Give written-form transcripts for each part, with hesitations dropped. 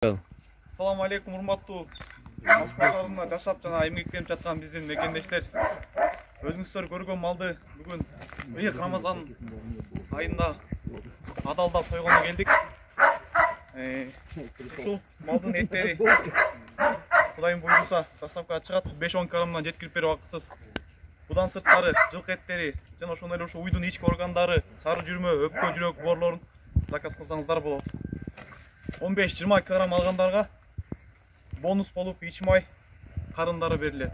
Assalamu alaikum, урматтуу башкаларында жашап жана эмгектенип жаткан биздин мекендештер. Өзүңүздөр көргөн малды бүгүн ыйык Рамазан айында адалда сойгону келдик. Ушул малдын эттери Кудайым буйруса доставкага чыгат, 5-10 килограммдан жеткирип берип акысыз. Будан сырткары жылкы эттери жана ошондой эле ушу уйдун ички органдары, сары жүрмө, өпкө жүрөк боорлорун заказ кылсаңыздар болот. 15-20 килограмм алгандарга бонус болуп ич май карындары берилет.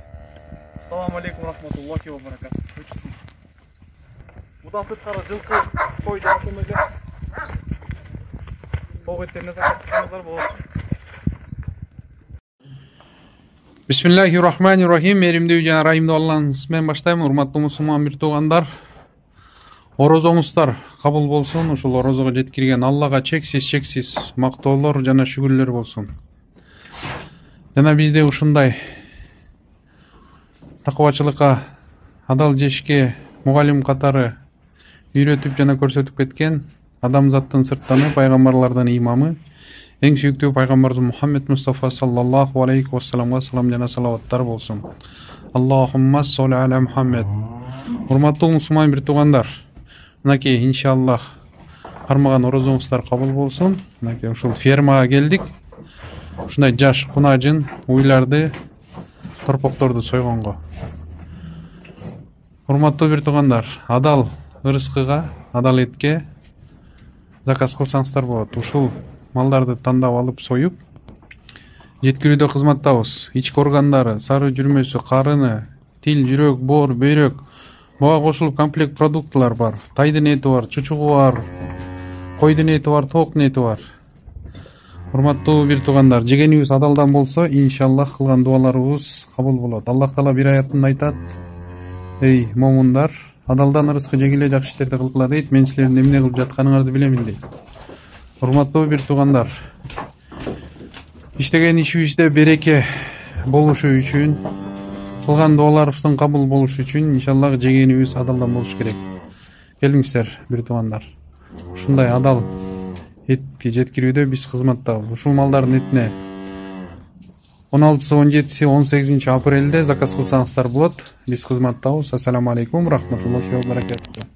Ассаламу алейкум рахматуллахи ва баракатух. Будан сырткары жылкы, кой жана ошондой эле тоо эттерине заказ кылсаңыздар болот. Бисмиллахиррахманиррахим. Меримдүү жана райымдуу Алланын исминен баштайм. Урматтуу мусулман бир туугандар, орозоңуздар кабыл болсун. Ушул орозого жеткирген Аллага чексиз мактоолор жана шүгүрлөр болсун. Жана бизде ушундай такыбачылыкка, адал жешке мугалим катары үйрөтүп жана көрсөтүп кеткен адамзаттын сырттаны пайгамбарлардын имамы, эң сүйүктүү пайгамбарыбыз Мухаммед Мустафа саллаллаху алейхи вассаламга салам жана салаваттар болсун. Аллахумма солли аля Мухаммед. Урматтуу мусулман бир туугандар, мынакей иншаллах кармаган орозоңуздар кабыл болсун. Мынакей ушул фермага келдик. Ушундай жаш кунажын уйларды, торпокторду сойгонго. Урматтуу бир туугандар, адал ырыскыга, адал этке заказ кылсаңыздар болот. Ушул малдарды тандап алып союп жеткирүүдө кызматтабыз. Ички органдары, сары жүрмөсү, карыны, тил, жүрөк, боор, бөйрөк, буга кошулуп комплект продуктылар бар. Тайдын эти бар, чучугу бар, койдун эти бар, тооктун эти бар. Урматтуу бир туугандар, жегенибиз адалдан болсо, иншаллах кылган дуаларыбыз кабыл болот. Аллах Таала бир аятында айтат: "Эй момундар, адалдан ырыскы жегиле, жакшы иштерди кылгыла" дейт. Мен силердин эмне кылып жатканыңарды билемин дейт. Урматтуу бир туугандар, иштеген ишибизде береке болушу үчүн, кылган дуаларыбыздын кабыл болушу үчүн иншаллах жегенибиз адалдан болуш керек. Келиңиздер бир туугандар. Ушундай адал этти жеткирүүдө биз кызматтабыз. Ушул малдардын этине 16, 17, 18 апрелде заказ кылсаңыздар болот. Биз кызматтабыз. Ассаламу алейкум рахматуллахи ва баракатух.